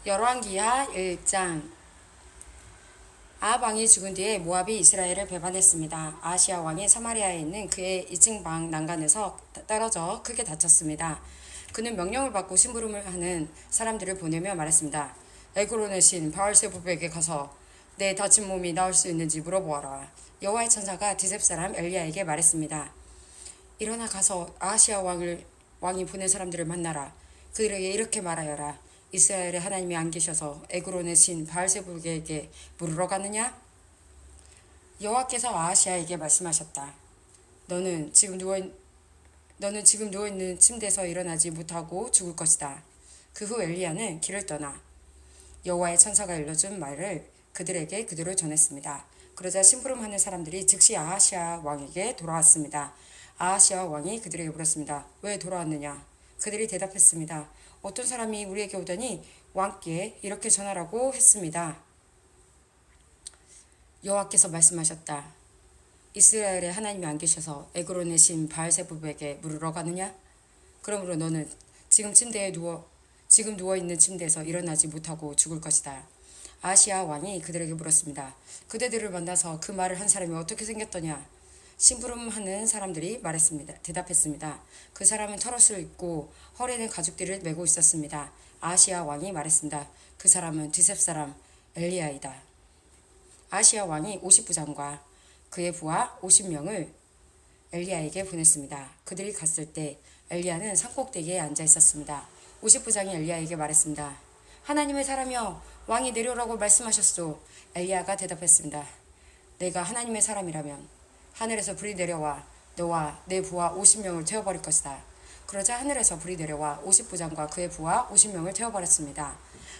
열왕기하 1장. 아합 왕이 죽은 뒤에 모압이 이스라엘을 배반했습니다. 아하시야 왕이 사마리아에 있는 그의 이층방 난간에서 떨어져 크게 다쳤습니다. 그는 명령을 받고 심부름을 하는 사람들을 보내며 말했습니다. 에그론의 신 바알세부백에 가서 내 다친 몸이 나을 수 있는지 물어보아라. 여호와의 천사가 디셉 사람 엘리야에게 말했습니다. 일어나 가서 아하시야 왕이 보낸 사람들을 만나라. 그들에게 이렇게 말하여라. 이스라엘의 하나님이 안 계셔서 에그론의 신 바알세불에게 물으러 가느냐? 여호와께서 아하시야에게 말씀하셨다. 너는 지금 누워있는 침대에서 일어나지 못하고 죽을 것이다. 그 후 엘리야는 길을 떠나 여호와의 천사가 일러준 말을 그들에게 그대로 전했습니다. 그러자 심부름하는 사람들이 즉시 아하시야 왕에게 돌아왔습니다. 아하시야 왕이 그들에게 물었습니다. 왜 돌아왔느냐? 그들이 대답했습니다. 어떤 사람이 우리에게 오더니 왕께 이렇게 전하라고 했습니다. 여호와께서 말씀하셨다. 이스라엘의 하나님이 안 계셔서 에그론의 신 바알세부백에 물으러 가느냐? 그러므로 너는 지금 누워있는 침대에서 일어나지 못하고 죽을 것이다. 아시아 왕이 그들에게 물었습니다. 그대들을 만나서 그 말을 한 사람이 어떻게 생겼더냐? 심부름하는 사람들이 대답했습니다. 그 사람은 털옷을 입고 허리에는 가죽띠를 메고 있었습니다. 아시아 왕이 말했습니다. 그 사람은 디셉 사람 엘리야이다. 아시아 왕이 50부장과 그의 부하 50명을 엘리야에게 보냈습니다. 그들이 갔을 때 엘리야는 산꼭대기에 앉아 있었습니다. 50부장이 엘리야에게 말했습니다. 하나님의 사람이여, 왕이 내려오라고 말씀하셨소. 엘리야가 대답했습니다. 내가 하나님의 사람이라면 하늘에서 불이 내려와 너와 내 부하 50명을 태워버릴 것이다. 그러자 하늘에서 불이 내려와 50부장과 그의 부하 50명을 태워버렸습니다.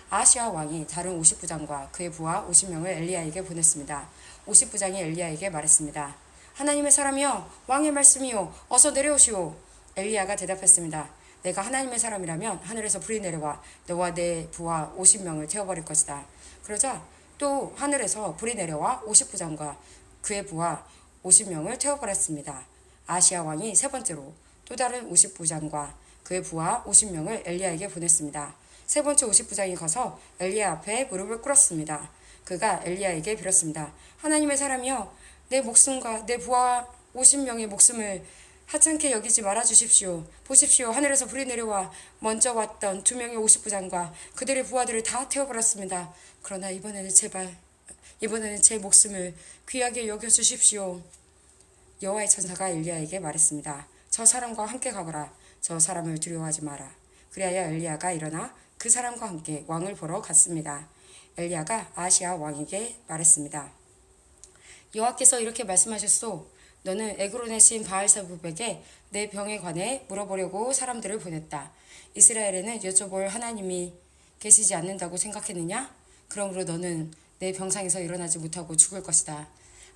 아하시야 왕이 다른 50부장과 그의 부하 50명을 엘리야에게 보냈습니다. 50부장이 엘리야에게 말했습니다. 하나님의 사람이여, 왕의 말씀이요, 어서 내려오시오. 엘리야가 대답했습니다. 내가 하나님의 사람이라면 하늘에서 불이 내려와 너와 내 부하 50명을 태워버릴 것이다. 그러자 또 하늘에서 불이 내려와 50부장과 그의 부하 50명을 태워버렸습니다. 아시아 왕이 세 번째로 또 다른 50부장과 그의 부하 50명을 엘리야에게 보냈습니다. 세 번째 50부장이 가서 엘리야 앞에 무릎을 꿇었습니다. 그가 엘리야에게 빌었습니다. 하나님의 사람이여, 내 목숨과 내 부하 50명의 목숨을 하찮게 여기지 말아 주십시오. 보십시오. 하늘에서 불이 내려와 먼저 왔던 2명의 50부장과 그들의 부하들을 다 태워버렸습니다. 그러나 이번에는 제 목숨을 귀하게 여겨주십시오. 여호와의 천사가 엘리야에게 말했습니다. 저 사람과 함께 가거라. 저 사람을 두려워하지 마라. 그리하여 엘리야가 일어나 그 사람과 함께 왕을 보러 갔습니다. 엘리야가 아시아 왕에게 말했습니다. 여호와께서 이렇게 말씀하셨소. 너는 에그론의 신 바알세부백에 내 병에 관해 물어보려고 사람들을 보냈다. 이스라엘에는 여쭤볼 하나님이 계시지 않는다고 생각했느냐? 그러므로 너는 내 병상에서 일어나지 못하고 죽을 것이다.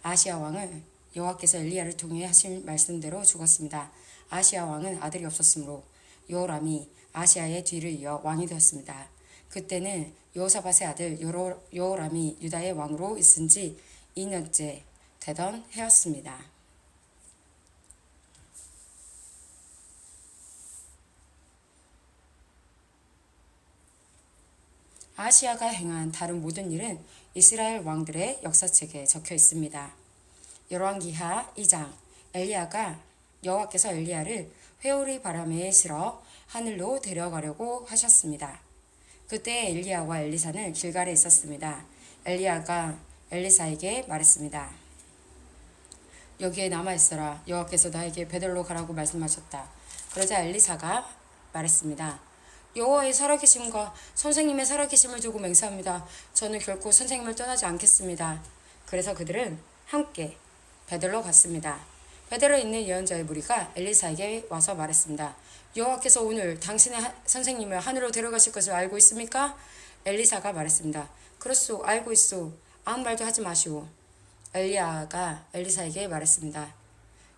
아시아 왕은 여호와께서 엘리야를 통해 하신 말씀대로 죽었습니다. 아시아 왕은 아들이 없었으므로 여호람이 아시아의 뒤를 이어 왕이 되었습니다. 그때는 여호사밧의 아들 여호람이 유다의 왕으로 있은 지 2년째 되던 해였습니다. 아시아가 행한 다른 모든 일은 이스라엘 왕들의 역사책에 적혀 있습니다. 열왕기하 2장. 여호와께서 엘리야를 회오리 바람에 실어 하늘로 데려가려고 하셨습니다. 그때 엘리야와 엘리사는 길갈에 있었습니다. 엘리야가 엘리사에게 말했습니다. 여기에 남아있어라. 여호와께서 나에게 베델로 가라고 말씀하셨다. 그러자 엘리사가 말했습니다. 여호와의 살아계심과 선생님의 살아계심을 두고 맹세합니다. 저는 결코 선생님을 떠나지 않겠습니다. 그래서 그들은 함께 베델로 갔습니다. 베델에 있는 예언자의 무리가 엘리사에게 와서 말했습니다. 여호와께서 오늘 당신의 선생님을 하늘로 데려가실 것을 알고 있습니까? 엘리사가 말했습니다. 그렇소, 알고 있소. 아무 말도 하지 마시오. 엘리야가 엘리사에게 말했습니다.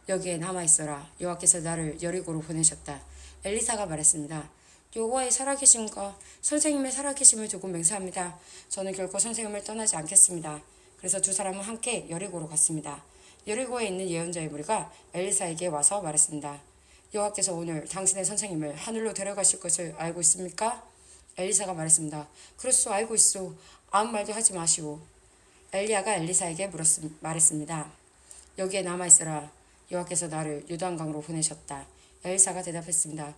여기에 남아있어라. 여호와께서 나를 여리고로 보내셨다. 엘리사가 말했습니다. 여호와의 살아계심과 선생님의 살아계심을 두고 맹세합니다. 저는 결코 선생님을 떠나지 않겠습니다. 그래서 두 사람은 함께 여리고로 갔습니다. 여리고에 있는 예언자의 무리가 엘리사에게 와서 말했습니다. 여호와께서 오늘 당신의 선생님을 하늘로 데려가실 것을 알고 있습니까? 엘리사가 말했습니다. 그렇소, 알고 있소. 아무 말도 하지 마시오. 엘리야가 엘리사에게 말했습니다. 여기에 남아있으라. 여호와께서 나를 요단강으로 보내셨다. 엘리사가 대답했습니다.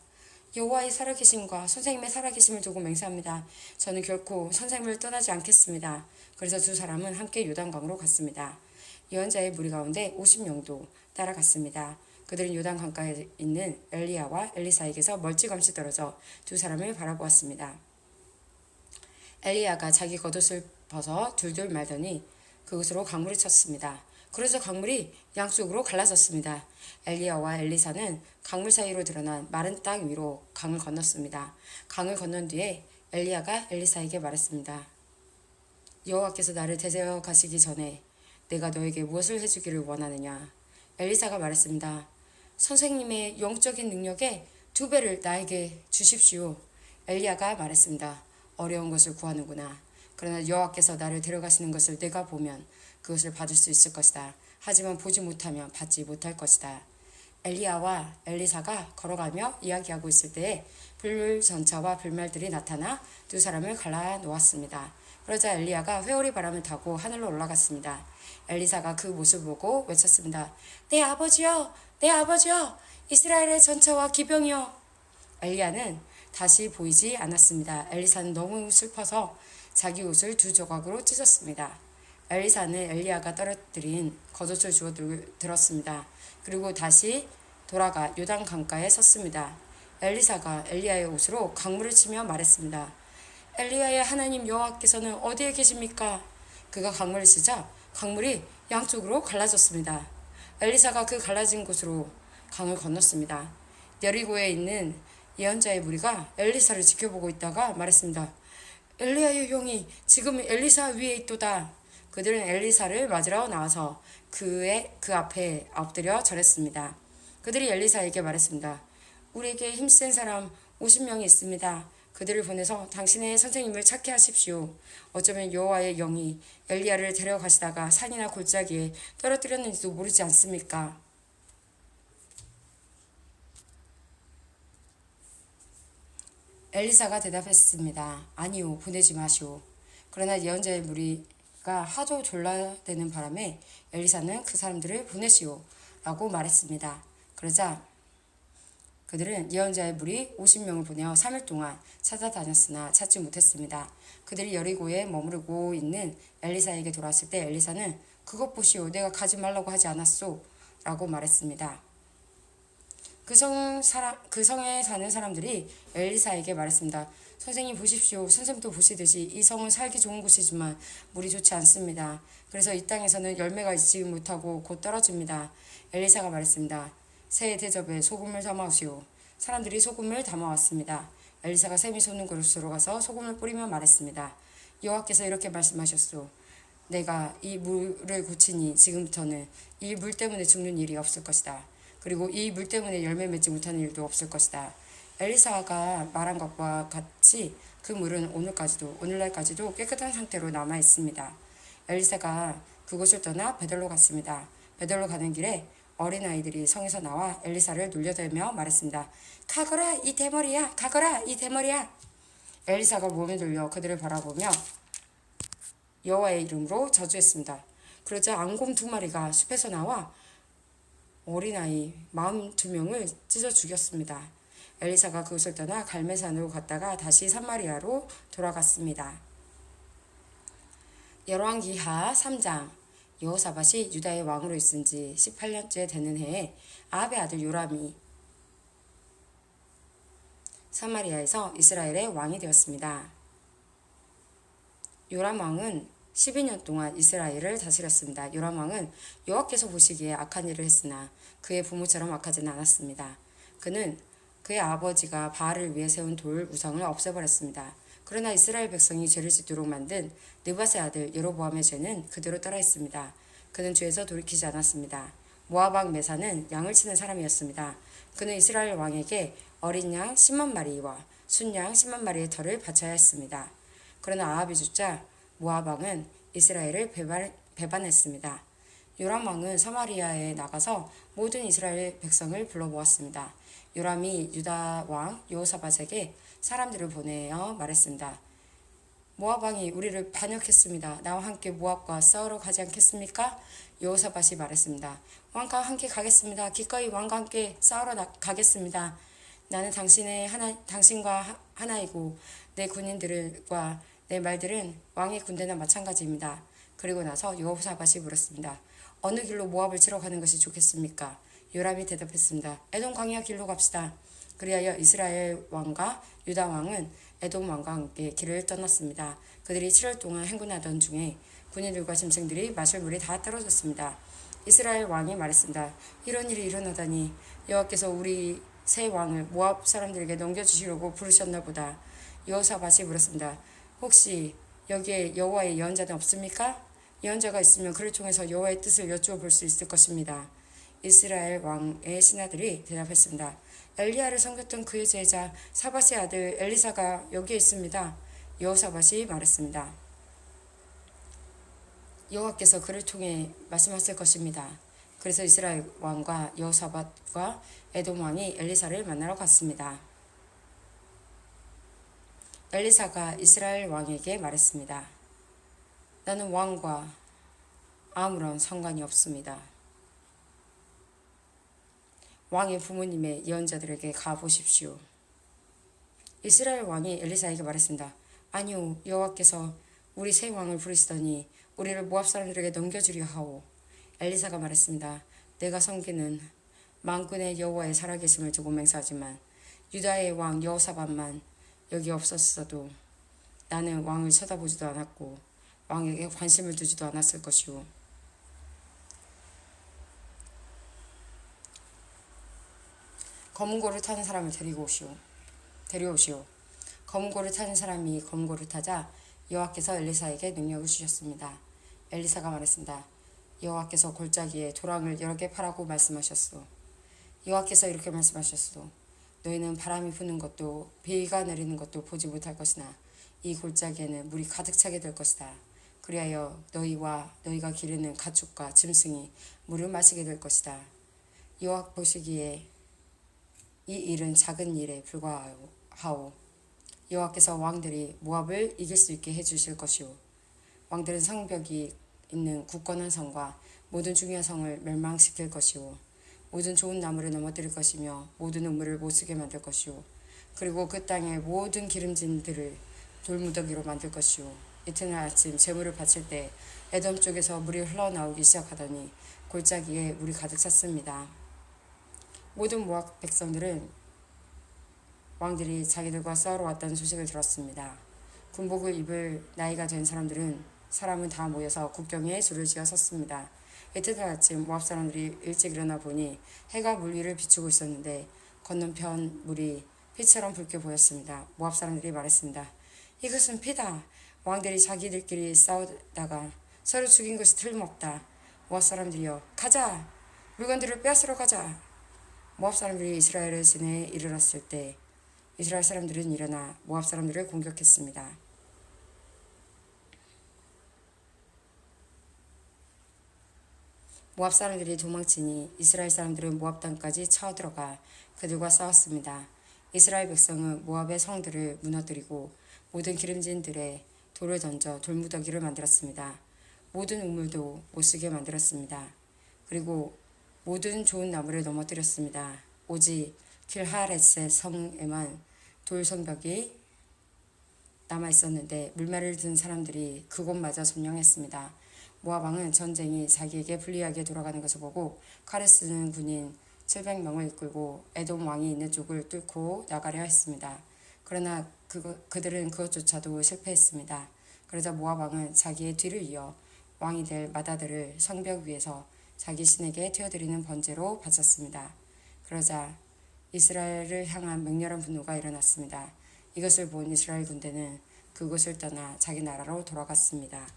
여호와의 살아계심과 선생님의 살아계심을 두고 맹세합니다. 저는 결코 선생님을 떠나지 않겠습니다. 그래서 두 사람은 함께 요단강으로 갔습니다. 예언자의 무리 가운데 50명도 따라갔습니다. 그들은 요단 강가에 있는 엘리야와 엘리사에게서 멀찌감치 떨어져 두 사람을 바라보았습니다. 엘리야가 자기 겉옷을 벗어 둘둘 말더니 그곳으로 강물을 쳤습니다. 그래서 강물이 양쪽으로 갈라졌습니다. 엘리야와 엘리사는 강물 사이로 드러난 마른 땅 위로 강을 건넜습니다. 강을 건넌 뒤에 엘리야가 엘리사에게 말했습니다. 여호와께서 나를 데려 가시기 전에 내가 너에게 무엇을 해주기를 원하느냐? 엘리사가 말했습니다. 선생님의 영적인 능력의 2배를 나에게 주십시오. 엘리야가 말했습니다. 어려운 것을 구하는구나. 그러나 여호와께서 나를 데려가시는 것을 내가 보면 그것을 받을 수 있을 것이다. 하지만 보지 못하면 받지 못할 것이다. 엘리야와 엘리사가 걸어가며 이야기하고 있을 때에 불전차와 불말들이 나타나 두 사람을 갈라 놓았습니다. 그러자 엘리야가 회오리 바람을 타고 하늘로 올라갔습니다. 엘리사가 그 모습을 보고 외쳤습니다. 내 아버지여! 내 아버지여! 이스라엘의 전차와 기병이여! 엘리야는 다시 보이지 않았습니다. 엘리사는 너무 슬퍼서 자기 옷을 2조각으로 찢었습니다. 엘리사는 엘리야가 떨어뜨린 겉옷을 주워 들었습니다. 그리고 다시 돌아가 요단 강가에 섰습니다. 엘리사가 엘리야의 옷으로 강물을 치며 말했습니다. 엘리야의 하나님 여호와께서는 어디에 계십니까? 그가 강물을 치자 강물이 양쪽으로 갈라졌습니다. 엘리사가 그 갈라진 곳으로 강을 건넜습니다. 여리고에 있는 예언자의 무리가 엘리사를 지켜보고 있다가 말했습니다. 엘리야의 형이 지금 엘리사 위에 있도다. 그들은 엘리사를 맞으러 나와서 그 앞에 엎드려 절했습니다. 그들이 엘리사에게 말했습니다. 우리에게 힘센 사람 50명이 있습니다. 그들을 보내서 당신의 선생님을 찾게 하십시오. 어쩌면 여호와의 영이 엘리야를 데려가시다가 산이나 골짜기에 떨어뜨렸는지도 모르지 않습니까? 엘리사가 대답했습니다. 아니요, 보내지 마시오. 그러나 예언자의 무리가 하도 졸라대는 바람에 엘리사는 그 사람들을 보내시오 라고 말했습니다. 그러자 그들은 예언자의 무리 50명을 보내어 3일 동안 찾아다녔으나 찾지 못했습니다. 그들이 여리고에 머무르고 있는 엘리사에게 돌아왔을 때 엘리사는 그것 보시오, 내가 가지 말라고 하지 않았소 라고 말했습니다. 그 성에 사는 사람들이 엘리사에게 말했습니다. 선생님 보십시오. 선생님도 보시듯이 이 성은 살기 좋은 곳이지만 물이 좋지 않습니다. 그래서 이 땅에서는 열매가 있지 못하고 곧 떨어집니다. 엘리사가 말했습니다. 새 대접에 소금을 담아오시오. 사람들이 소금을 담아왔습니다. 엘리사가 샘이 솟는 그릇으로 가서 소금을 뿌리며 말했습니다. 여호와께서 이렇게 말씀하셨소. 내가 이 물을 고치니 지금부터는 이 물 때문에 죽는 일이 없을 것이다. 그리고 이 물 때문에 열매 맺지 못하는 일도 없을 것이다. 엘리사가 말한 것과 같이 그 물은 오늘날까지도 깨끗한 상태로 남아 있습니다. 엘리사가 그곳을 떠나 베델로 갔습니다. 베델로 가는 길에 어린아이들이 성에서 나와 엘리사를 놀려대며 말했습니다. 가거라 이 대머리야! 가거라 이 대머리야! 엘리사가 몸을 돌려 그들을 바라보며 여호와의 이름으로 저주했습니다. 그러자 앙곰 2마리가 숲에서 나와 어린아이 42명을 찢어 죽였습니다. 엘리사가 그곳을 떠나 갈멜산으로 갔다가 다시 사마리아로 돌아갔습니다. 열왕기하 3장. 여호사밧이 유다의 왕으로 있은 지 18년째 되는 해에 아합의 아들 요람이 사마리아에서 이스라엘의 왕이 되었습니다. 요람 왕은 12년 동안 이스라엘을 다스렸습니다. 요람 왕은 여호와께서 보시기에 악한 일을 했으나 그의 부모처럼 악하지는 않았습니다. 그는 그의 아버지가 바알을 위해 세운 돌 우상을 없애버렸습니다. 그러나 이스라엘 백성이 죄를 짓도록 만든 느밧의 아들 여로보암의 죄는 그대로 따라했습니다. 그는 죄에서 돌이키지 않았습니다. 모압 왕 메사는 양을 치는 사람이었습니다. 그는 이스라엘 왕에게 어린 양 10만 마리와 순양 10만 마리의 털을 바쳐야 했습니다. 그러나 아합이 죽자 모압 왕은 이스라엘을 배반했습니다. 요람 왕은 사마리아에 나가서 모든 이스라엘 백성을 불러모았습니다. 요람이 유다 왕 여호사밧에게 사람들을 보내어 말했습니다. 모압 왕이 우리를 반역했습니다. 나와 함께 모압과 싸우러 가지 않겠습니까? 여호사밧이 말했습니다. 왕과 함께 가겠습니다. 기꺼이 왕과 함께 싸우러 가겠습니다. 나는 당신과 하나이고 내 군인들과 내 말들은 왕의 군대나 마찬가지입니다. 그리고 나서 여호사밧이 물었습니다. 어느 길로 모압을 치러 가는 것이 좋겠습니까? 요람이 대답했습니다. 에돔 광야 길로 갑시다. 그리하여 이스라엘 왕과 유다 왕은 에돔 왕과 함께 길을 떠났습니다. 그들이 7월 동안 행군하던 중에 군인들과 짐승들이 마실 물이 다 떨어졌습니다. 이스라엘 왕이 말했습니다. 이런 일이 일어나다니 여호와께서 우리 새 왕을 모압 사람들에게 넘겨주시려고 부르셨나 보다. 여호사밧이 물었습니다. 혹시 여기에 여호와의 예언자는 없습니까? 예언자가 있으면 그를 통해서 여호와의 뜻을 여쭈어 볼 수 있을 것입니다. 이스라엘 왕의 신하들이 대답했습니다. 엘리야를 섬겼던 그의 제자 사밧의 아들 엘리사가 여기에 있습니다. 여호사밧이 말했습니다. 여호와께서 그를 통해 말씀하실 것입니다. 그래서 이스라엘 왕과 여호사밧과 에돔 왕이 엘리사를 만나러 갔습니다. 엘리사가 이스라엘 왕에게 말했습니다. 나는 왕과 아무런 상관이 없습니다. 왕의 부모님의 예언자들에게 가보십시오. 이스라엘 왕이 엘리사에게 말했습니다. 아니요, 여호와께서 우리 새 왕을 부르시더니 우리를 모압 사람들에게 넘겨주려 하오. 엘리사가 말했습니다. 내가 섬기는 만군의 여호와의 살아계심을 두고 맹세하지만 유다의 왕 여호사밧만 여기 없었어도 나는 왕을 쳐다보지도 않았고 왕에게 관심을 두지도 않았을 것이오. 검은 고를 타는 사람을 데려오시오. 검은 고를 타는 사람이 검은 고를 타자 여호와께서 엘리사에게 능력을 주셨습니다. 엘리사가 말했습니다. 여호와께서 골짜기에 도랑을 여러 개 파라고 말씀하셨소. 여호와께서 이렇게 말씀하셨소. 너희는 바람이 부는 것도 비가 내리는 것도 보지 못할 것이나 이 골짜기에는 물이 가득 차게 될 것이다. 그리하여 너희와 너희가 기르는 가축과 짐승이 물을 마시게 될 것이다. 여호와 보시기에 이 일은 작은 일에 불과하오. 여호와께서 왕들이 모압을 이길 수 있게 해주실 것이오. 왕들은 성벽이 있는 굳건한 성과 모든 중요한 성을 멸망시킬 것이오. 모든 좋은 나무를 넘어뜨릴 것이며 모든 우물을 못쓰게 만들 것이오. 그리고 그 땅의 모든 기름진들을 돌무더기로 만들 것이오. 이튿날 아침 제물을 바칠 때 에돔 쪽에서 물이 흘러나오기 시작하더니 골짜기에 물이 가득 찼습니다. 모든 모압 백성들은 왕들이 자기들과 싸우러 왔다는 소식을 들었습니다. 군복을 입을 나이가 된 사람은 다 모여서 국경에 줄을 지어 섰습니다. 이튿날 아침 모압 사람들이 일찍 일어나 보니 해가 물 위를 비추고 있었는데 건너편 물이 피처럼 붉게 보였습니다. 모압 사람들이 말했습니다. 이것은 피다. 왕들이 자기들끼리 싸우다가 서로 죽인 것이 틀림없다. 모압 사람들이여 가자. 물건들을 빼앗으러 가자. 모압 사람들이 이스라엘의 시내에 이르렀을 때 이스라엘 사람들은 일어나 모압 사람들을 공격했습니다. 모압 사람들이 도망치니 이스라엘 사람들은 모압 땅까지 쳐들어가 그들과 싸웠습니다. 이스라엘 백성은 모압의 성들을 무너뜨리고 모든 기름진들에 돌을 던져 돌무더기를 만들었습니다. 모든 우물도 못쓰게 만들었습니다. 그리고 모든 좋은 나무를 넘어뜨렸습니다. 오직 길하레셋 성에만 돌성벽이 남아있었는데 물매를 든 사람들이 그곳마저 점령했습니다. 모압 왕은 전쟁이 자기에게 불리하게 돌아가는 것을 보고 칼을 쓰는 군인 700명을 이끌고 에돔 왕이 있는 쪽을 뚫고 나가려 했습니다. 그러나 그들은 그것조차도 실패했습니다. 그러자 모압 왕은 자기의 뒤를 이어 왕이 될 마다들을 성벽 위에서 자기 신에게 튀어드리는 번제로 바쳤습니다. 그러자 이스라엘을 향한 맹렬한 분노가 일어났습니다. 이것을 본 이스라엘 군대는 그곳을 떠나 자기 나라로 돌아갔습니다.